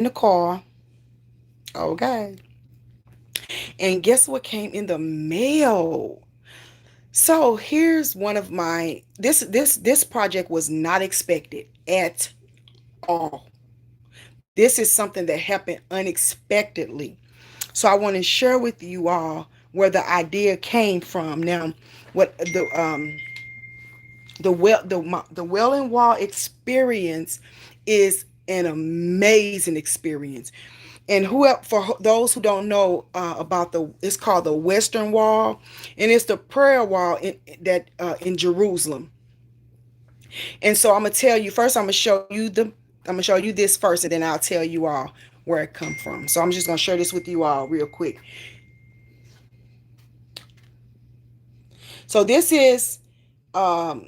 in the car. Okay. And guess what came in the mail? So here's one of my this project was not expected at all. This is something that happened unexpectedly. So I want to share with you all where the idea came from. Now, what the Wailing Wall experience is an amazing experience. And for those who don't know about it's called the Western Wall, and it's the prayer wall in Jerusalem. And so I'm gonna tell you first. I'm gonna show you this first, and then I'll tell you all where it come from. So I'm just gonna share this with you all real quick. So this is um,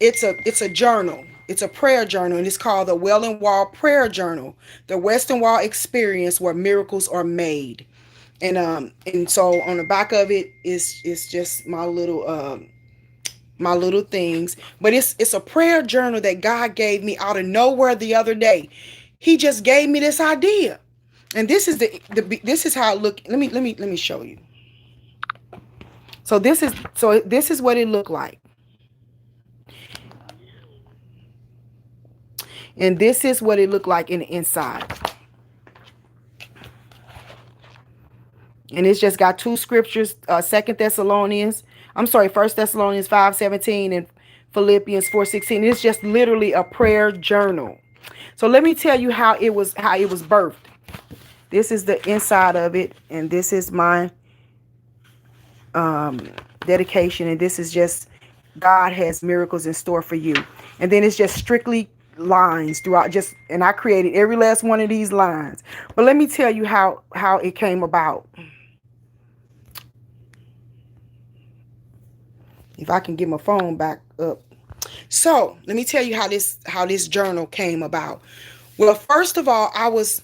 it's a journal. It's a prayer journal, and it's called the Wailing Wall Prayer Journal, the Western Wall Experience where miracles are made. And so on the back of it is just my little things. But it's a prayer journal that God gave me out of nowhere the other day. He just gave me this idea. And this is how it look. Let me show you. So this is what it looked like. And this is what it looked like in the inside. And it's just got two scriptures, First Thessalonians 5:17 and Philippians 4:16. It's just literally a prayer journal. So let me tell you how it was birthed. This is the inside of it, and this is my dedication, and this is just God has miracles in store for you. And then it's just strictly lines throughout, and I created every last one of these lines. But let me tell you how it came about. If I can get my phone back up. So let me tell you how this journal came about. Well, first of all, I was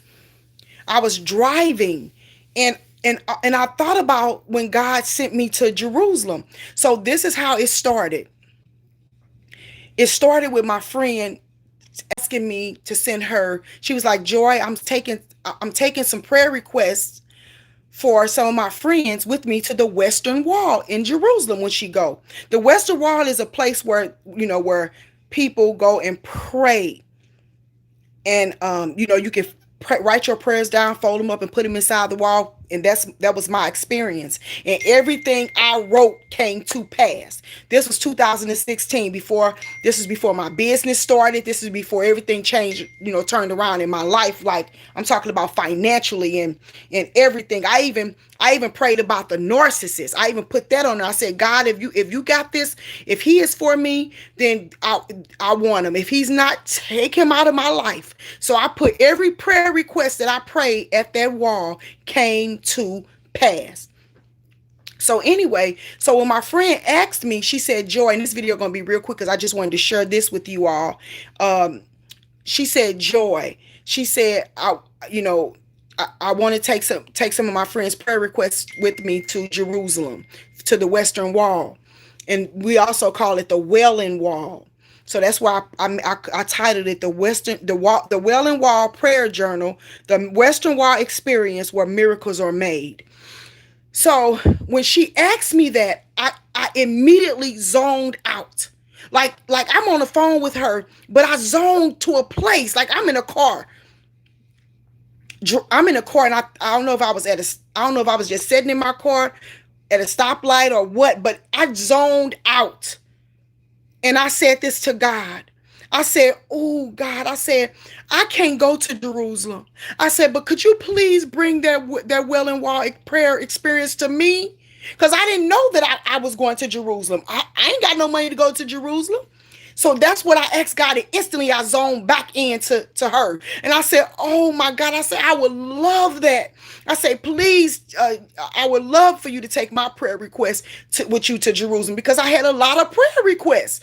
driving, and I thought about when God sent me to Jerusalem. So this is how it started. It started with my friend asking me to send her. She was like, "Joy, I'm taking some prayer requests for some of my friends with me to the Western Wall in Jerusalem when she go." The Western Wall is a place where people go and pray. And you can write your prayers down, fold them up, and put them inside the wall. And that was my experience. And everything I wrote came to pass. This was 2016. This is before my business started. This is before everything changed, turned around in my life. Like, I'm talking about financially and everything. I even prayed about the narcissist. I even put that on there. I said, God, if you got this, if he is for me, then I want him. If he's not, take him out of my life. So I put every prayer request that I prayed at that wall came to pass. So anyway, so when my friend asked me, she said, Joy, and this video gonna be real quick because I just wanted to share this with you all. She said, Joy, she said, I want to take some of my friends' prayer requests with me to Jerusalem, to the Western Wall, and we also call it the Wailing Wall. So that's why I titled it the Wailing Wall Prayer Journal, the Western Wall Experience where miracles are made. So when she asked me that, I immediately zoned out. Like I'm on the phone with her, but I zoned to a place. Like I'm in a car. And I don't know if I don't know if I was just sitting in my car at a stoplight or what, but I zoned out. And I said this to God. I said, "Oh God," I said, "I can't go to Jerusalem." I said, "But could you please bring that Wailing Wall prayer experience to me?" Because I didn't know that I was going to Jerusalem. I ain't got no money to go to Jerusalem. So that's what I asked God, and instantly I zoned back into her. And I said, "Oh my God," I said, "I would love that." I said, "Please, I would love for you to take my prayer request with you to Jerusalem," because I had a lot of prayer requests.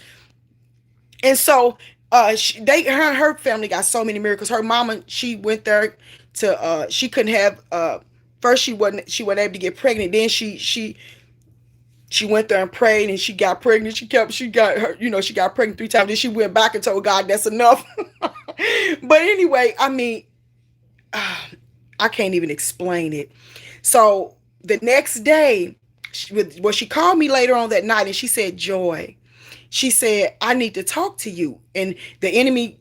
And so her family got so many miracles. Her mama, she went there she couldn't have first she wasn't able to get pregnant. Then she went there and prayed, and she got pregnant. She got pregnant 3 times. Then she went back and told God that's enough. But anyway, I mean, I can't even explain it. So the next day, she called me later on that night and she said, Joy, she said, I need to talk to you. And the enemy,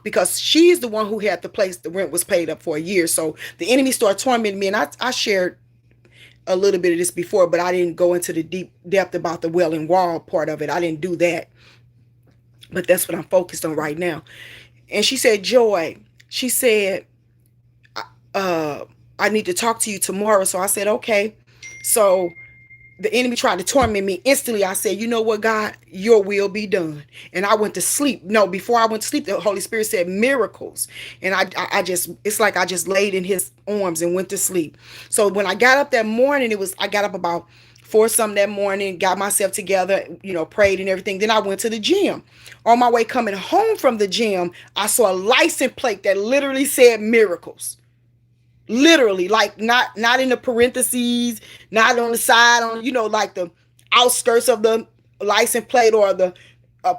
because she's the one who had the place, the rent was paid up for a year. So the enemy started tormenting me. And I shared a little bit of this before, but I didn't go into the deep depth about the Wailing Wall part of it. I didn't do that. But that's what I'm focused on right now. And she said, Joy, she said, uh, I need to talk to you tomorrow. So I said, okay. So the enemy tried to torment me. Instantly I said, you know what, God, your will be done. And I went to sleep. No, before I went to sleep, the Holy Spirit said miracles. And I just, it's like I just laid in his arms and went to sleep. So when I got up that morning, I got up about 4 something that morning, got myself together, prayed and everything. Then I went to the gym. On my way coming home from the gym, I saw a license plate that literally said miracles. Literally, like not in the parentheses, not on the side, on like the outskirts of the license plate or the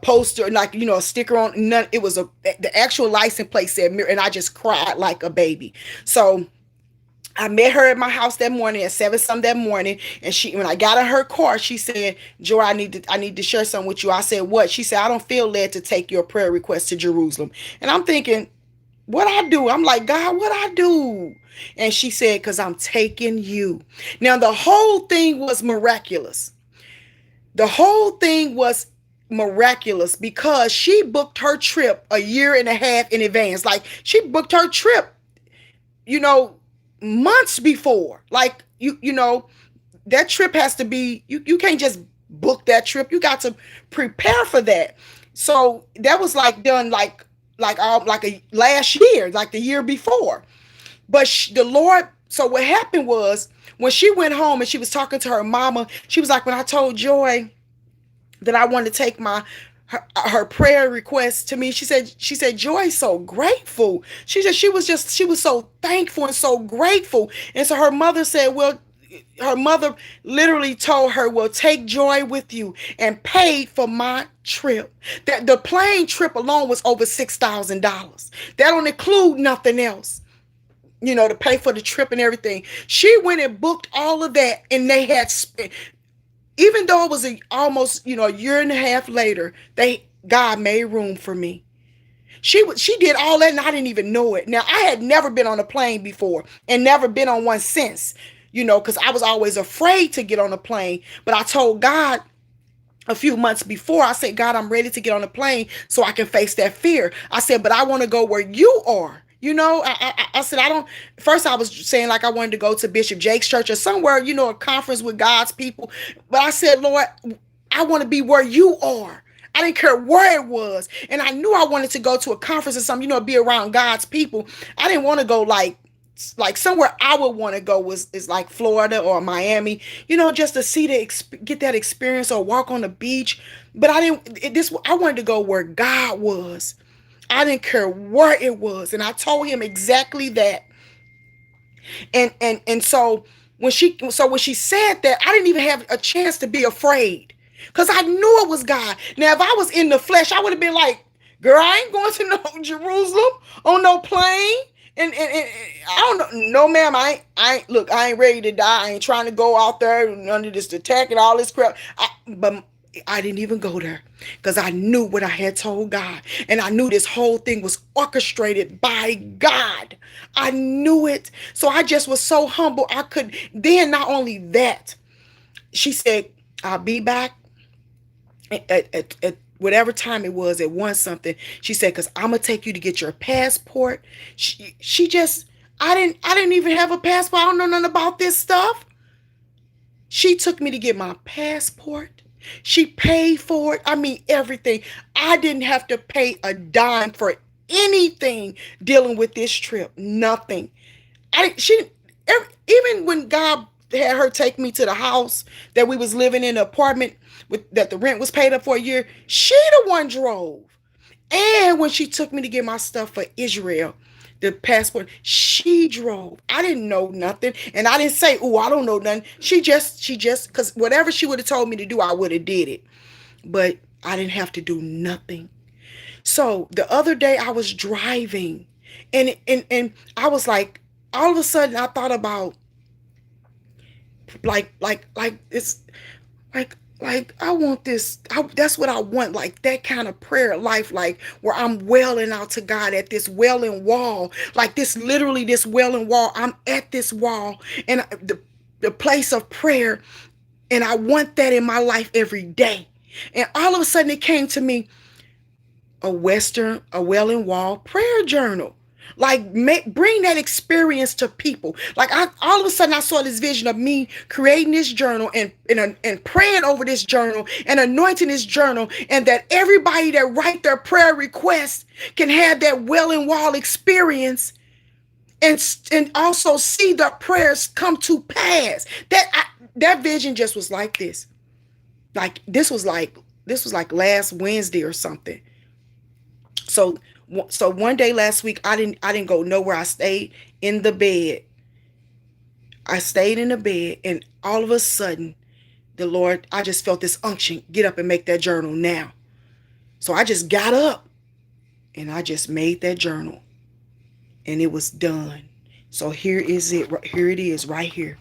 poster, like a sticker on. None. It was the actual license plate said mirror, and I just cried like a baby. So I met her at my house that morning at 7 something that morning, and when I got in her car, she said, Joy, I need to share something with you. I said, what? She said, I don't feel led to take your prayer request to Jerusalem. And I'm thinking, what I do? I'm like, God, what I do? And she said, because I'm taking you. Now, the whole thing was miraculous. The whole thing was miraculous because she booked her trip a year and a half in advance. Like, she booked her trip, months before. Like, that trip has to be, you can't just book that trip. You got to prepare for that. So that was like done like a last year, like the year before. But the Lord, so what happened was when she went home and she was talking to her mama, she was like, when I told Joy that I wanted to take her prayer request to me, she said, Joy's so grateful. She was so thankful and so grateful. And so her mother said, well, her mother literally told her, well, take Joy with you, and paid for my trip. That the plane trip alone was over $6,000. That don't include nothing else, to pay for the trip and everything. She went and booked all of that, and they had spent, even though it was almost, a year and a half later, God made room for me. She did all that, and I didn't even know it. Now, I had never been on a plane before and never been on one since, because I was always afraid to get on a plane. But I told God a few months before, I said, God, I'm ready to get on a plane so I can face that fear. I said, but I want to go where you are. I said, first I was saying like I wanted to go to Bishop Jake's church or somewhere, a conference with God's people. But I said, Lord, I want to be where you are. I didn't care where it was. And I knew I wanted to go to a conference or something, be around God's people. I didn't want to go like somewhere I would want to go is like Florida or Miami, just to see get that experience or walk on the beach. But I wanted to go where God was. I didn't care where it was. And I told him exactly that. And so when she said that, I didn't even have a chance to be afraid, because I knew it was God. Now, if I was in the flesh, I would have been like, girl, I ain't going to no Jerusalem on no plane. And I don't know. No, ma'am, I ain't ready to die. I ain't trying to go out there under this attack and all this crap. But I didn't even go there because I knew what I had told God. And I knew this whole thing was orchestrated by God. I knew it. So I just was so humble. Then not only that, she said, I'll be back at whatever time it was, at 1 something. She said, because I'm going to take you to get your passport. I didn't even have a passport. I don't know nothing about this stuff. She took me to get my passport. She paid for it. I mean, everything. I didn't have to pay a dime for anything dealing with this trip. Nothing. Even when God had her take me to the house that we was living in, the apartment that the rent was paid up for a year, she the one drove. And when she took me to get my stuff for Israel, the passport, she drove. I didn't know nothing. And I didn't say, oh, I don't know nothing. She just, because whatever she would have told me to do, I would have did it. But I didn't have to do nothing. So the other day I was driving and I was like, all of a sudden I thought about it's like I want this. That's what I want, like that kind of prayer life, like where I'm wailing out to God at this wailing wall, like this literally this wailing wall. I'm at this wall and the place of prayer, and I want that in my life every day. And all of a sudden it came to me, a wailing wall prayer journal. Like bring that experience to people. Like all of a sudden I saw this vision of me creating this journal and praying over this journal and anointing this journal, and that everybody that write their prayer requests can have that wailing wall experience, and also see the prayers come to pass. That vision just was like this. Like this was like last Wednesday or something. So one day last week, I didn't go nowhere. I stayed in the bed. I stayed in the bed, and all of a sudden, the Lord, I just felt this unction, get up and make that journal now. So I just got up and I just made that journal, and it was done. So here is it. Here it is right here.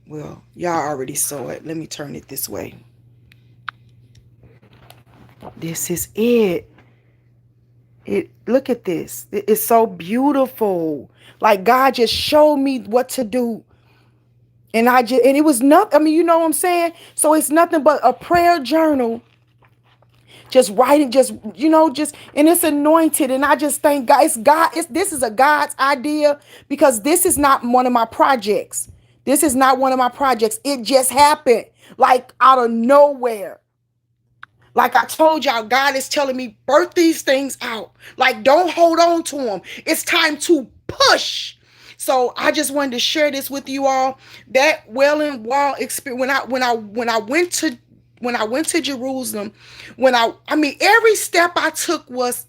Well, y'all already saw it. Let me turn it this way. This is it. Look at this. It's so beautiful. Like God just showed me what to do. And it was nothing. I mean, you know what I'm saying? So it's nothing but a prayer journal. Just writing, and it's anointed. And I just thank God. This is a God's idea, because this is not one of my projects. This is not one of my projects. It just happened like out of nowhere. Like I told y'all, God is telling me, birth these things out. Like, don't hold on to them. It's time to push. So I just wanted to share this with you all. That wailing wall experience, when I went to Jerusalem, every step I took was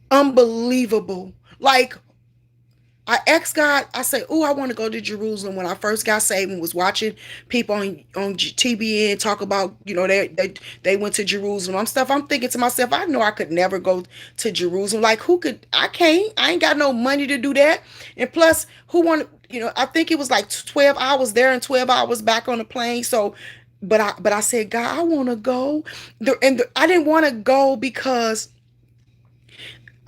unbelievable. Like, I asked God, I said, oh, I want to go to Jerusalem. When I first got saved and was watching people on TBN talk about, they went to Jerusalem. I'm thinking to myself, I know I could never go to Jerusalem. Like, who could? I can't. I ain't got no money to do that. And plus, who wanted, I think it was like 12 hours there and 12 hours back on the plane. So, but I said, God, I want to go. I didn't want to go because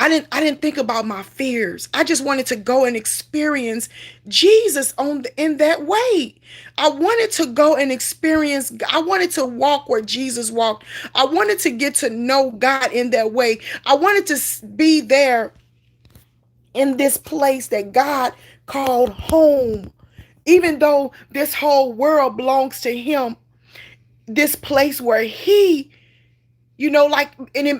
I didn't think about my fears. I just wanted to go and experience Jesus in that way. I wanted to go and experience. I wanted to walk where Jesus walked. I wanted to get to know God in that way. I wanted to be there in this place that God called home. Even though this whole world belongs to him, this place where he, and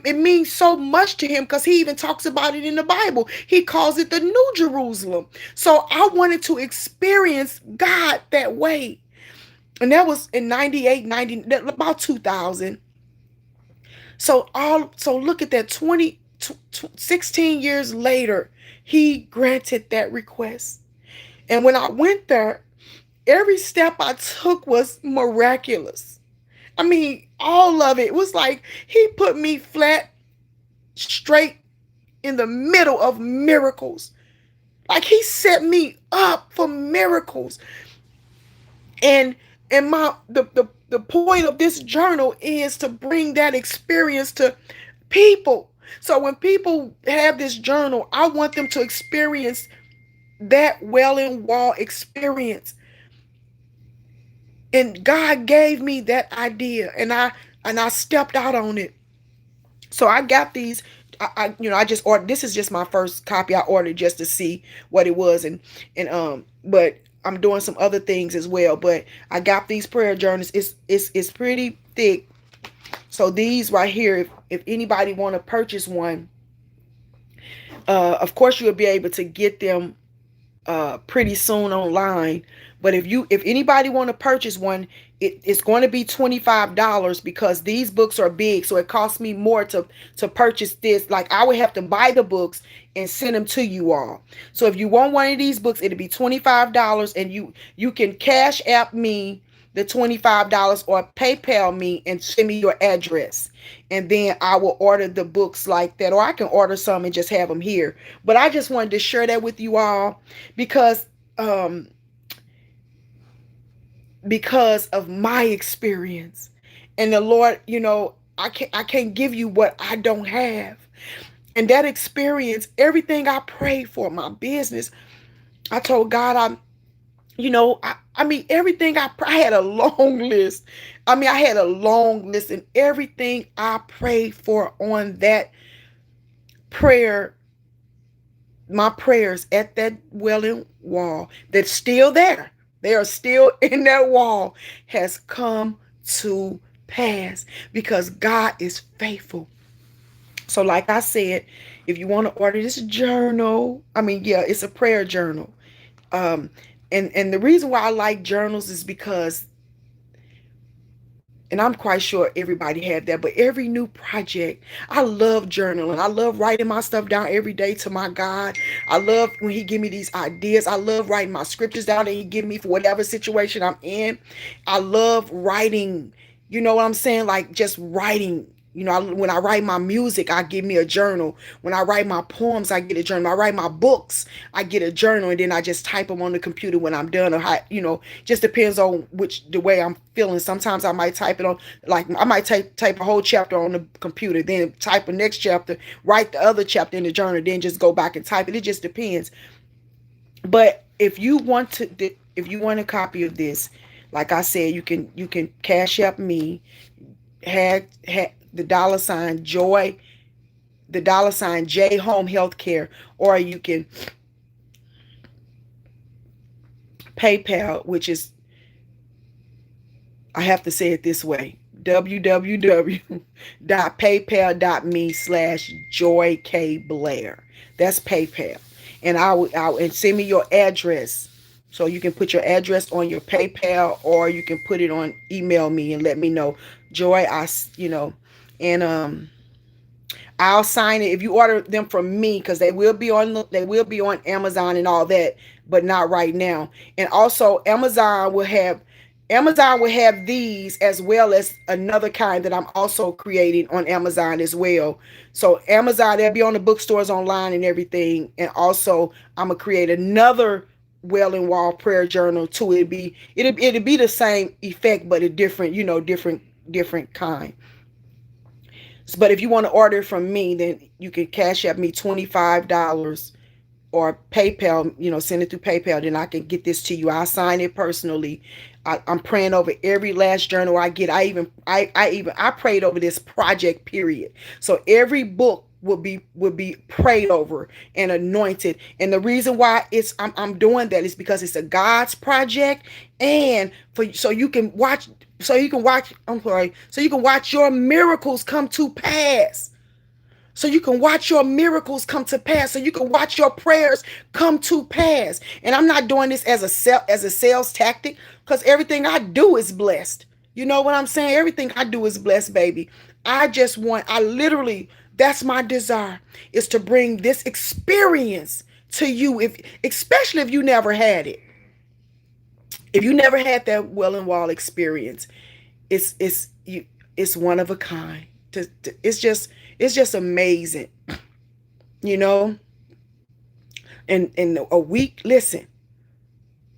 it means so much to him, because he even talks about it in the Bible. He calls it the New Jerusalem. So I wanted to experience God that way. And that was in 98, 90, about 2000. So look at that, 16 years later, he granted that request. And when I went there, every step I took was miraculous. All of it was like he put me flat, straight in the middle of miracles. Like he set me up for miracles. And the point of this journal is to bring that experience to people. So when people have this journal, I want them to experience that wailing wall experience. And God gave me that idea, and I stepped out on it. So I got these. I just ordered. This is just my first copy I ordered just to see what it was, but I'm doing some other things as well. But I got these prayer journals. It's pretty thick. So these right here, if anybody want to purchase one, of course you'll be able to get them pretty soon online. But if anybody want to purchase one, it's going to be $25, because these books are big. So it costs me more to purchase this. Like I would have to buy the books and send them to you all. So if you want one of these books, it'll be $25, and you can cash app me the $25 or PayPal me and send me your address. And then I will order the books like that. Or I can order some and just have them here. But I just wanted to share that with you all because um because of my experience. And the Lord, I can't give you what I don't have. And that experience, everything I prayed for, my business, I told God, I mean, everything I had a long list. I mean, I had a long list, and everything I prayed for on that prayer, my prayers at that Wailing wall, that's still there. They are still in that wall, has come to pass because God is faithful. So, like I said, if you want to order this journal, I mean, yeah, it's a prayer journal. Um, and the reason why I like journals is because, and I'm quite sure everybody had that, but every new project, I love journaling. I love writing my stuff down every day to my God. I love when He give me these ideas. I love writing my scriptures down that He give me for whatever situation I'm in. I love writing, you know what I'm saying? Like just writing. When I write my music, I give me a journal. When I write my poems, I get a journal. When I write my books, I get a journal, and then I just type them on the computer when I'm done. Or just depends on the way I'm feeling. Sometimes I might type it on, like I might type a whole chapter on the computer, then type a next chapter, write the other chapter in the journal, then just go back and type it. It just depends. But if you want a copy of this, like I said, you can cash up me, had the $ joy, the $ J Home Healthcare, or you can PayPal, which is, I have to say it this way, www.paypal.me/joykblair. That's PayPal. And and send me your address. So you can put your address on your PayPal, or you can put it on, email me and let me know. Joy, and I'll sign it if you order them from me, because they will be on Amazon and all that, but not right now. And also Amazon will have these as well as another kind that I'm also creating on Amazon as well. So Amazon, they'll be on the bookstores online and everything. And also I'm gonna create another Wailing Wall prayer journal too. It'll be the same effect, but a different kind. But if you want to order from me, then you can cash at me $25 or PayPal, send it through PayPal. Then I can get this to you. I'll sign it personally. I'm praying over every last journal I get. I prayed over this project period. So every book would be prayed over and anointed. And the reason why I'm doing that is because it's a God's project, and so you can watch. I'm sorry. So you can watch your miracles come to pass. So you can watch your miracles come to pass. So you can watch your prayers come to pass. And I'm not doing this as a sales tactic, because everything I do is blessed. You know what I'm saying? Everything I do is blessed, baby. I literally, that's my desire, is to bring this experience to you, especially if you never had it. If you never had that Wailing Wall experience, it's one of a kind. It's just amazing, you know. And in a week, listen,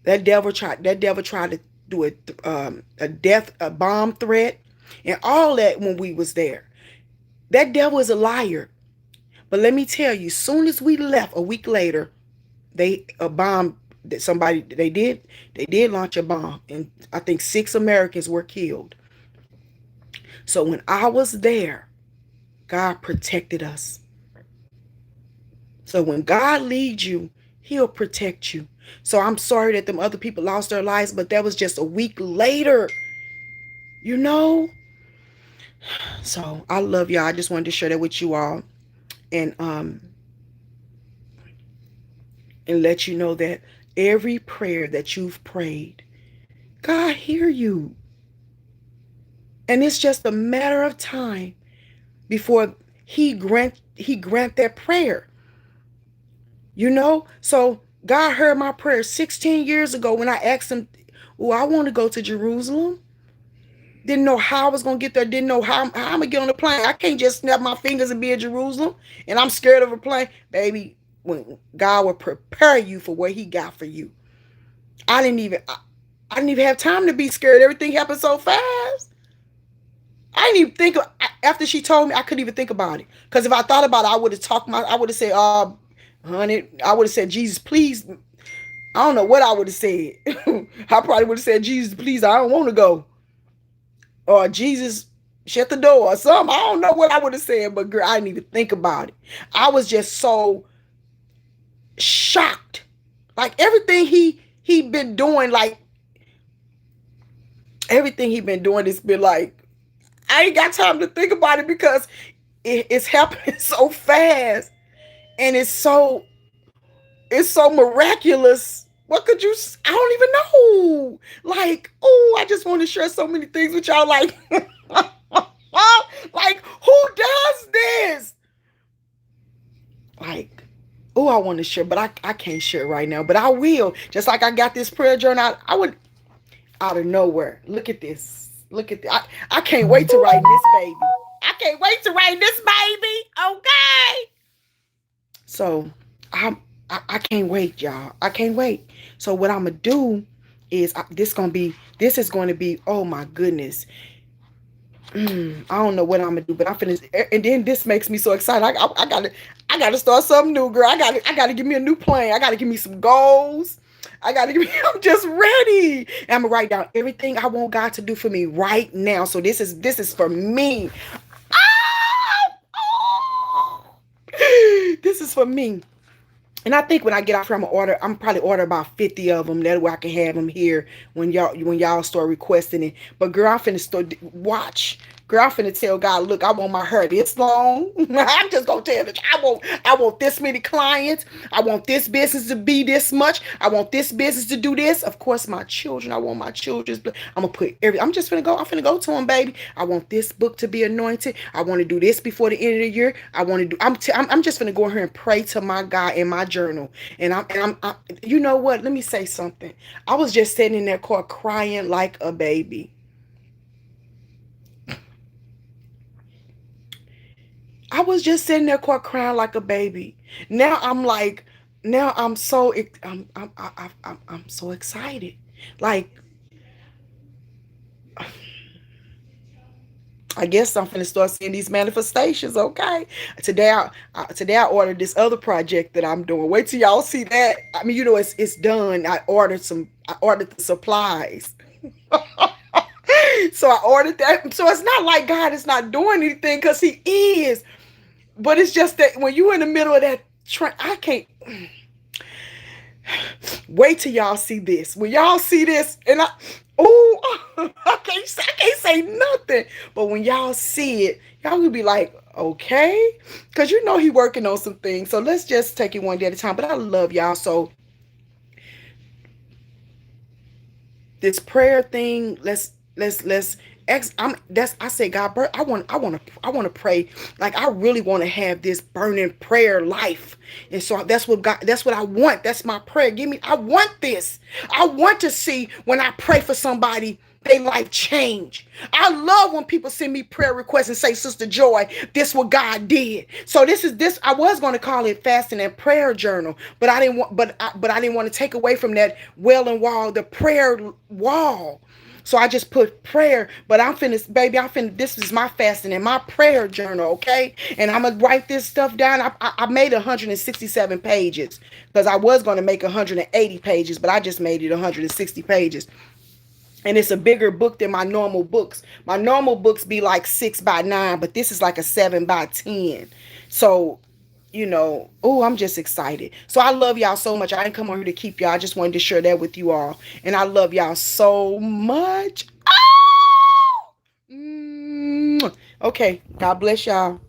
that devil tried to do a bomb threat, and all that when we was there. That devil is a liar. But let me tell you, soon as we left, a week later, a bomb that they did launch a bomb, and I think 6 Americans were killed. So when I was there, God protected us. So when God leads you, He'll protect you. So I'm sorry that them other people lost their lives, but that was just a week later, you know. So I love y'all. I just wanted to share that with you all, and let you know that every prayer that you've prayed, God hear you. And it's just a matter of time before He grant that prayer. So God heard my prayer 16 years ago when I asked Him Oh, I want to go to Jerusalem. Didn't know how I was gonna get there. Didn't know how I'm gonna get on the plane. I can't just snap my fingers and be in Jerusalem. And I'm scared of a plane, baby. When God will prepare you for what He got for you. I didn't even. I didn't even have time to be scared. Everything happened so fast. I didn't even think. After she told me, I couldn't even think about it. Because if I thought about it, I would have talked. I would have said, honey. I would have said, Jesus, please. I don't know what I would have said. I probably would have said, Jesus, please. I don't want to go. Or Jesus, shut the door or something. I don't know what I would have said, but girl, I didn't even think about it. I was just so shocked. Like everything he been doing, like everything he been doing has been like, I ain't got time to think about it because it's happening so fast and it's so miraculous. What could you? I don't even know. Like, oh, I just want to share so many things with y'all. Like, like who does this? Like, oh, I want to share, but I can't share right now. But I will. Just like I got this prayer journal, I would out of nowhere. Look at this. Look at that. I can't wait to write this baby. I can't wait to write this baby. Okay. So I can't wait, y'all. I can't wait. So what I'm gonna do is this is going to be. Oh my goodness. I don't know what I'm gonna do, but I'm finished. And then this makes me so excited. I gotta start something new, girl. I gotta give me a new plan. I gotta give me some goals. I'm just ready. And I'm gonna write down everything I want God to do for me right now. So this is for me. This is for me. And I think when I get off here, I'm probably order about 50 of them. That way I can have them here when y'all start requesting it. But girl, I'm finna watch. Girl, I'm finna tell God, look, I want my hair this long. I'm just gonna tell you, I want this many clients. I want this business to be this much. I want this business to do this. Of course, my children. I want my children's. I'm gonna put I'm finna go to them, baby. I want this book to be anointed. I want to do this before the end of the year. I'm just finna go in here and pray to my God in my journal. And I'm you know what? Let me say something. I was just sitting in that car crying like a baby. I was just sitting there crying like a baby. Now I'm like, now I'm so I'm so excited. Like, I guess I'm finna start seeing these manifestations. Okay, today I ordered this other project that I'm doing. Wait till y'all see that. I mean, you know, it's done. I ordered the supplies. So I ordered that. So it's not like God is not doing anything, because He is. But it's just that when you're in the middle of that I can't wait till y'all see this. When y'all see this, and I can't say nothing. But when y'all see it, y'all will be like, okay, because you know He working on some things. So let's just take it one day at a time. But I love y'all. So this prayer thing, I say, God, I want to pray. Like, I really want to have this burning prayer life. And so that's what I want. That's my prayer. I want this. I want to see when I pray for somebody, their life change. I love when people send me prayer requests and say, Sister Joy, this what God did. So this I was going to call it fasting and prayer journal, but I didn't want to take away from that Wailing wall, the prayer wall. So I just put prayer, but this is my fasting and my prayer journal, okay? And I'm going to write this stuff down. I made 167 pages because I was going to make 180 pages, but I just made it 160 pages. And it's a bigger book than my normal books. My normal books be like 6x9, but this is like a 7x10. So, you know, I'm just excited. So I love y'all so much. I didn't come on here to keep y'all. I just wanted to share that with you all. And I love y'all so much. Okay. God bless y'all.